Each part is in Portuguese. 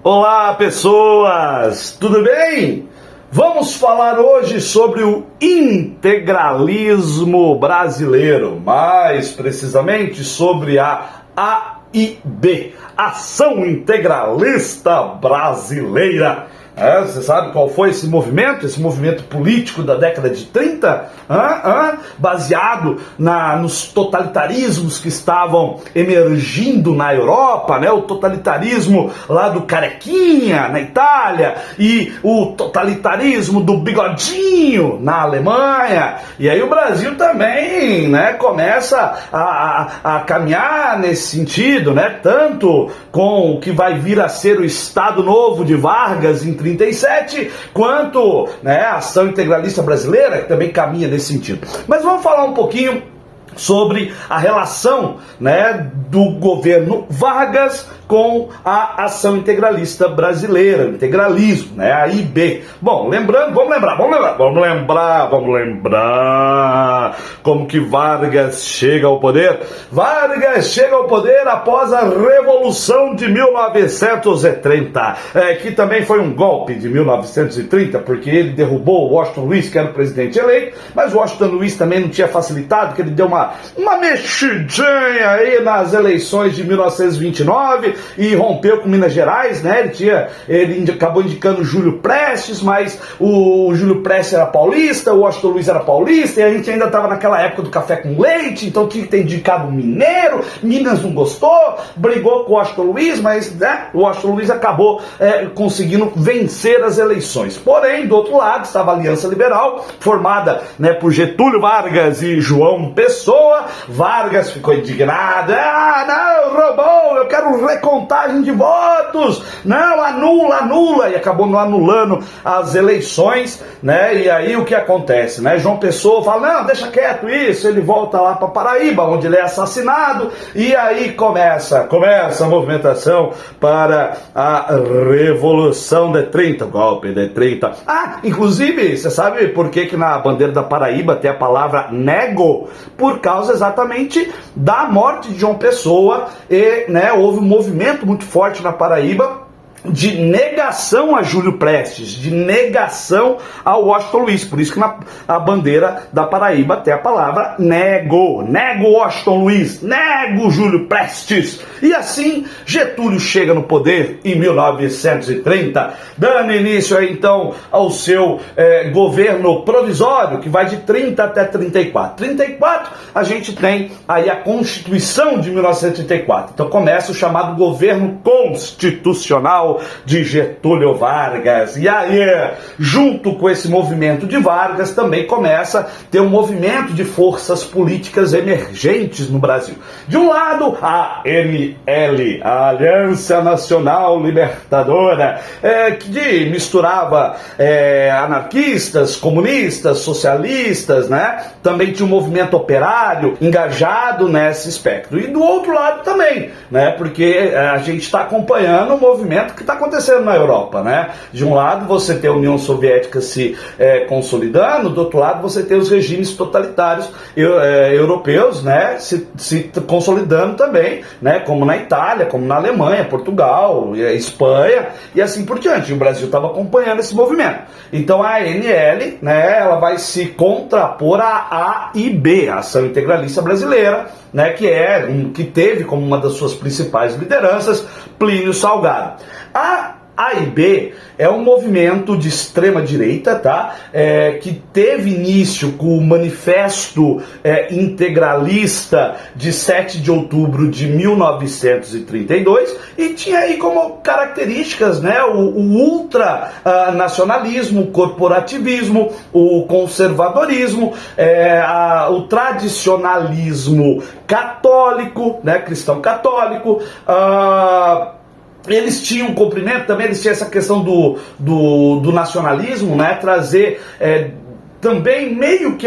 Olá, pessoas! Tudo bem? Vamos falar hoje sobre o integralismo brasileiro, mais precisamente sobre a AIB, Ação Integralista Brasileira. Você sabe qual foi esse movimento político da década de 30? Baseado nos totalitarismos que estavam emergindo na Europa, né? O totalitarismo lá do Carequinha, na Itália, e o totalitarismo do Bigodinho, na Alemanha. E aí o Brasil também, né, começa a caminhar nesse sentido, né? Tanto com o que vai vir a ser o Estado Novo de Vargas em 37, quanto, né, a Ação Integralista Brasileira, que também caminha nesse sentido. Mas vamos falar um pouquinho sobre a relação, né, do governo Vargas com a Ação Integralista Brasileira, o integralismo, né, a AIB. Bom, vamos lembrar como que Vargas chega ao poder. Vargas chega ao poder após a Revolução de 1930, que também foi um golpe de 1930, porque ele derrubou o Washington Luiz, que era o presidente eleito, mas o Washington Luiz também não tinha facilitado, que ele deu uma mexidinha aí nas eleições de 1929 e rompeu com Minas Gerais, né? Ele acabou indicando o Júlio Prestes, mas o Júlio Prestes era paulista, o Washington Luiz era paulista, e a gente ainda estava naquela época do café com leite, então tinha que ter indicado um mineiro. Minas não gostou, brigou com o Washington Luiz, mas, né, o Washington Luiz acabou conseguindo vencer as eleições. Porém, do outro lado estava a Aliança Liberal, formada, né, por Getúlio Vargas e João Pessoa. Vargas ficou indignado. Não, roubou, eu quero recontagem de votos. Não, anula. E acabou não anulando as eleições, né? E aí o que acontece, né? João Pessoa fala, não, deixa quieto isso. Ele volta lá para Paraíba, onde ele é assassinado. E aí começa a movimentação para a Revolução de 30, o golpe de 30. Inclusive, você sabe por que na bandeira da Paraíba tem a palavra nego? Por causa exatamente da morte de João Pessoa, e, né, houve um movimento muito forte na Paraíba de negação a Júlio Prestes, de negação ao Washington Luiz. Por isso que na bandeira da Paraíba tem a palavra nego Washington Luiz, nego Júlio Prestes. E assim Getúlio chega no poder em 1930, dando início aí, então, ao seu governo provisório, que vai de 30 até 34. 34 a gente tem aí a Constituição de 1934. Então começa o chamado governo constitucional de Getúlio Vargas. E aí, junto com esse movimento de Vargas, também começa a ter um movimento de forças políticas emergentes no Brasil. De um lado, a ANL, a Aliança Nacional Libertadora, que misturava anarquistas, comunistas, socialistas, né? Também tinha um movimento operário engajado nesse espectro. E do outro lado também, né? Porque a gente está acompanhando um movimento que está acontecendo na Europa, né? De um lado você tem a União Soviética se consolidando, do outro lado você tem os regimes totalitários europeus, né? Se consolidando também, né? Como na Itália, como na Alemanha, Portugal, Espanha e assim por diante. E o Brasil estava acompanhando esse movimento. Então a ANL, né? Ela vai se contrapor à AIB, a Ação Integralista Brasileira, né? Que teve como uma das suas principais lideranças Plínio Salgado. A AIB é um movimento de extrema direita, tá? Que teve início com o Manifesto Integralista de 7 de outubro de 1932 e tinha aí como características, né, o ultranacionalismo, o corporativismo, o conservadorismo, o tradicionalismo católico, né, cristão católico. Eles tinham um cumprimento também, eles tinham essa questão do nacionalismo, né? Trazer também meio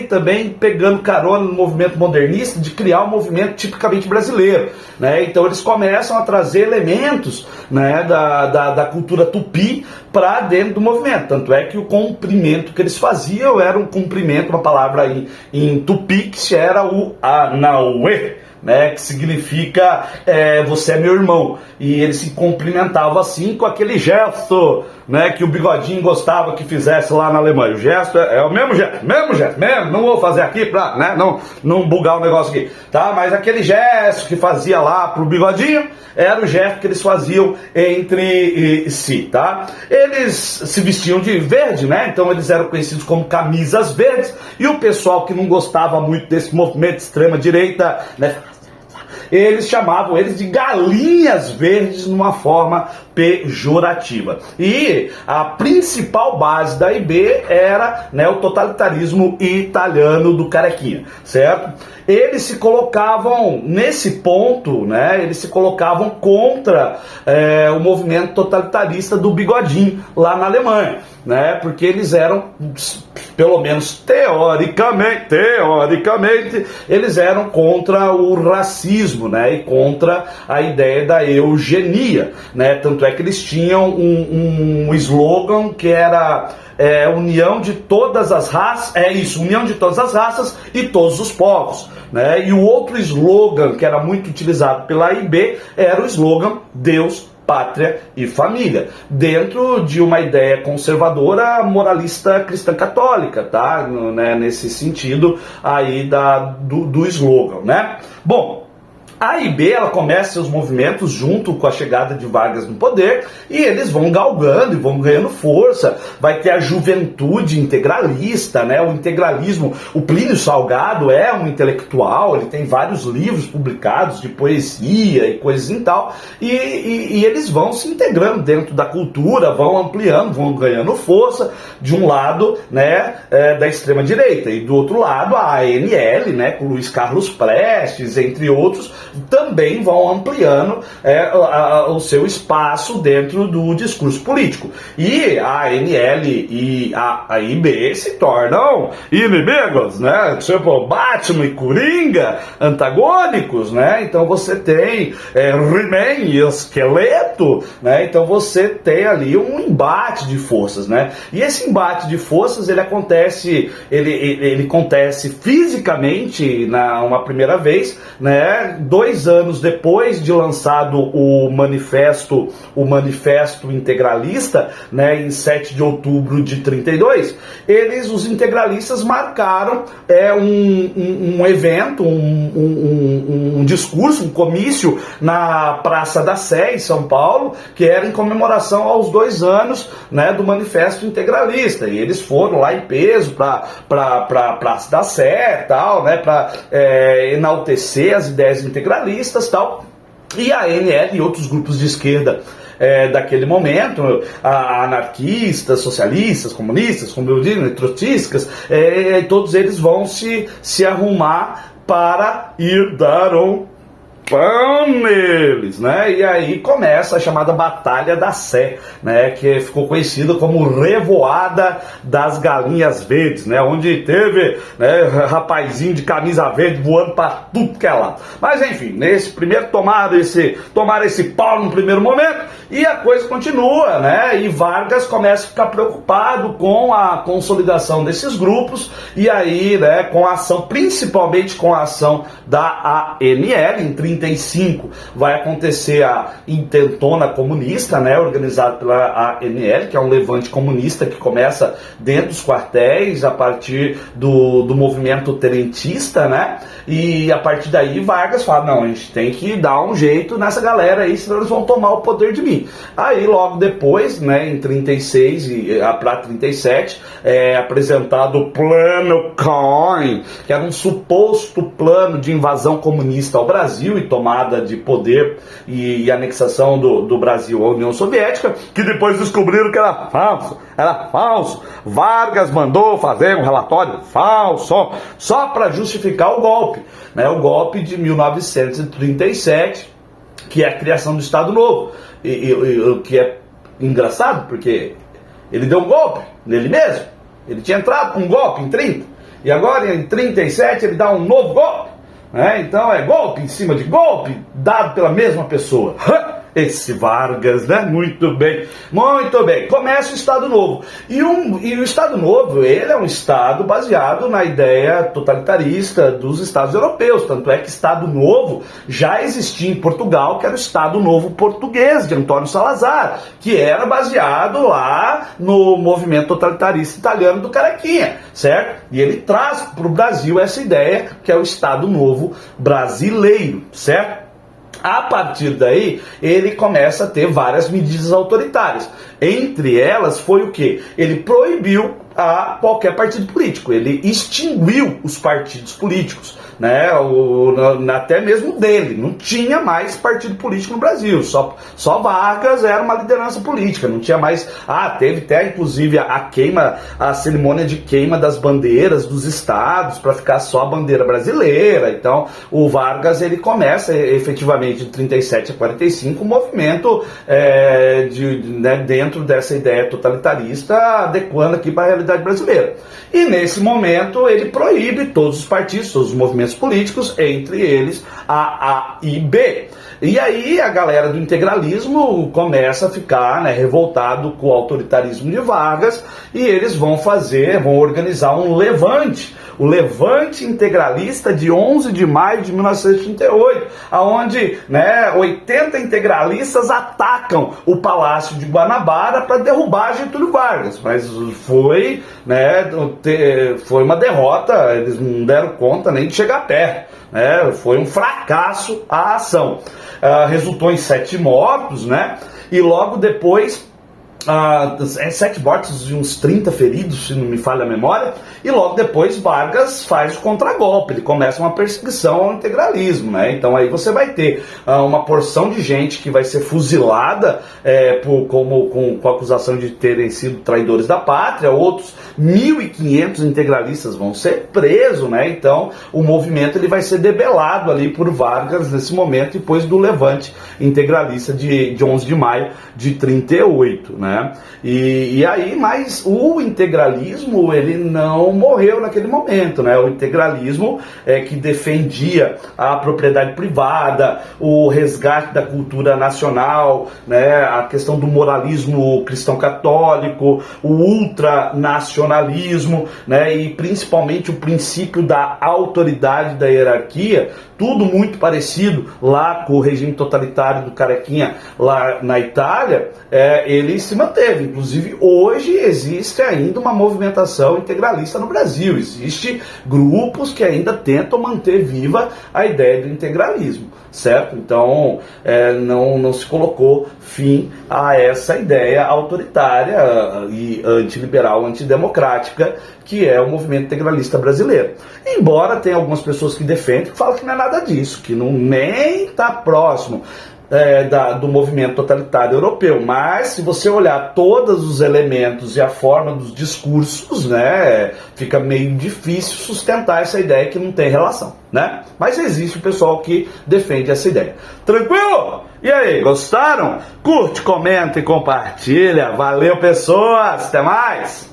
também pegando carona no movimento modernista de criar um movimento tipicamente brasileiro, né? Então eles começam a trazer elementos, né, da cultura tupi para dentro do movimento. Tanto é que o cumprimento que eles faziam era um cumprimento, uma palavra em tupi, que era o Anauê. né, que significa você é meu irmão. E ele se cumprimentava assim com aquele gesto, né, que o Bigodinho gostava que fizesse lá na Alemanha. O gesto é o mesmo gesto, não vou fazer aqui pra, né, não bugar o negócio aqui, tá? Mas aquele gesto que fazia lá pro Bigodinho era o gesto que eles faziam entre si, tá? Eles se vestiam de verde, né? Então eles eram conhecidos como camisas verdes, e o pessoal que não gostava muito desse movimento de extrema direita, né, eles chamavam eles de galinhas verdes numa forma pejorativa. E a principal base da IB era, né, o totalitarismo italiano do Carequinha, certo? Eles se colocavam nesse ponto, né? Eles se colocavam contra o movimento totalitarista do Bigodinho lá na Alemanha, né? Porque eles eram, pelo menos teoricamente, eles eram contra o racismo, né? E contra a ideia da eugenia, né? Tanto é que eles tinham um slogan que era união de todas as raças, união de todas as raças e todos os povos, né? E o outro slogan que era muito utilizado pela AIB era o slogan Deus, Pátria e Família, dentro de uma ideia conservadora, moralista, cristã católica, tá? Né? Nesse sentido aí do slogan, né? Bom, a AIB, ela começa seus movimentos junto com a chegada de Vargas no poder, e eles vão galgando e vão ganhando força. Vai ter a juventude integralista, né? O integralismo. O Plínio Salgado é um intelectual, ele tem vários livros publicados de poesia e coisas e tal, e eles vão se integrando dentro da cultura, vão ampliando, vão ganhando força, de um lado, né, da extrema direita, e do outro lado a ANL, né, com Luiz Carlos Prestes, entre outros, também vão ampliando o seu espaço dentro do discurso político. E a ANL e a AIB se tornam inimigos, né? Tipo Batman e Coringa, antagônicos, né? Então você tem He-Man e Esqueleto, né? Então você tem ali um embate de forças, né? E esse embate de forças, ele acontece fisicamente uma primeira vez, né? 2 anos depois de lançado o manifesto integralista, né, em 7 de outubro de 32, os integralistas marcaram um evento, um discurso, um comício na Praça da Sé, em São Paulo, que era em comemoração aos 2 anos, né, do manifesto integralista. E eles foram lá em peso para a Praça da Sé, tal, né, para enaltecer as ideias integralistas, tal. E a ANL e outros grupos de esquerda daquele momento, anarquistas, socialistas, comunistas, como eu digo, trotskistas, todos eles vão se arrumar para ir dar um pão neles, né? E aí começa a chamada Batalha da Sé, né? Que ficou conhecida como Revoada das Galinhas Verdes, né? Onde teve, né, rapazinho de camisa verde voando para tudo que é lado. Mas enfim, nesse primeiro tomaram esse pau no primeiro momento, e a coisa continua, né? E Vargas começa a ficar preocupado com a consolidação desses grupos, e aí, né, com a ação, principalmente com a ação da ANL. Em 35 vai acontecer a Intentona Comunista, né, organizada pela ANL, que é um levante comunista que começa dentro dos quartéis a partir do movimento tenentista, né? E a partir daí Vargas fala: não, a gente tem que dar um jeito nessa galera aí, senão eles vão tomar o poder de mim. Aí logo depois, né, em 36 para 37, é apresentado o Plano Cohen, que era um suposto plano de invasão comunista ao Brasil e tomada de poder e anexação do Brasil à União Soviética, que depois descobriram que era falso. Vargas mandou fazer um relatório falso, só para justificar o golpe, né? O golpe de 1937, que é a criação do Estado Novo, o que é engraçado, porque ele deu um golpe nele mesmo. Ele tinha entrado com um golpe em 30, e agora em 37 ele dá um novo golpe, né? Então é golpe em cima de golpe, dado pela mesma pessoa. Esse Vargas, né? Muito bem, muito bem. Começa o Estado Novo. E o Estado Novo, ele é um Estado baseado na ideia totalitarista dos Estados europeus. Tanto é que Estado Novo já existia em Portugal, que era o Estado Novo português, de Antônio Salazar, que era baseado lá no movimento totalitarista italiano do Carequinha, certo? E ele traz para o Brasil essa ideia, que é o Estado Novo brasileiro, certo? A partir daí, ele começa a ter várias medidas autoritárias. Entre elas foi o quê? Ele proibiu a qualquer partido político. Ele extinguiu os partidos políticos, né? Até mesmo dele. Não tinha mais partido político no Brasil. Só Vargas era uma liderança política. Não tinha mais... teve até inclusive a cerimônia de queima das bandeiras dos estados para ficar só a bandeira brasileira. Então, o Vargas, ele começa efetivamente de 37 a 45 um movimento dentro dessa ideia totalitarista, adequando aqui para a realidade brasileira. E nesse momento ele proíbe todos os partidos, todos os movimentos políticos, entre eles a e B. E aí a galera do integralismo começa a ficar revoltado com o autoritarismo de Vargas, e eles vão organizar um levante, o Levante Integralista de 11 de maio de 1938, onde 80 integralistas atacam o Palácio de Guanabara para derrubar Getúlio Vargas. Mas foi uma derrota, eles não deram conta nem de chegar perto. Foi um fracasso a ação. Resultou em 7 mortos, e logo depois 7 mortos e uns 30 feridos, se não me falha a memória, e logo depois Vargas faz o contragolpe, ele começa uma perseguição ao integralismo, Então aí você vai ter uma porção de gente que vai ser fuzilada com a acusação de terem sido traidores da pátria, outros 1.500 integralistas vão ser presos, Então o movimento ele vai ser debelado ali por Vargas nesse momento, depois do levante integralista de 11 de maio de 38, E aí, mas o integralismo, ele não morreu naquele momento, O integralismo que defendia a propriedade privada, o resgate da cultura nacional, a questão do moralismo cristão católico, o ultranacionalismo, e principalmente o princípio da autoridade da hierarquia, tudo muito parecido lá com o regime totalitário do Carequinha lá na Itália, ele se manteve. Inclusive hoje existe ainda uma movimentação integralista no Brasil, existem grupos que ainda tentam manter viva a ideia do integralismo, certo? Então não se colocou fim a essa ideia autoritária e antiliberal, antidemocrática, que é o movimento integralista brasileiro. Embora tenha algumas pessoas que defendem, que falam que não é nada disso, que não nem está próximo do movimento totalitário europeu, mas se você olhar todos os elementos e a forma dos discursos, fica meio difícil sustentar essa ideia que não tem relação, Mas existe o pessoal que defende essa ideia. Tranquilo? E aí, gostaram? Curte, comenta e compartilha. Valeu, pessoas! Até mais!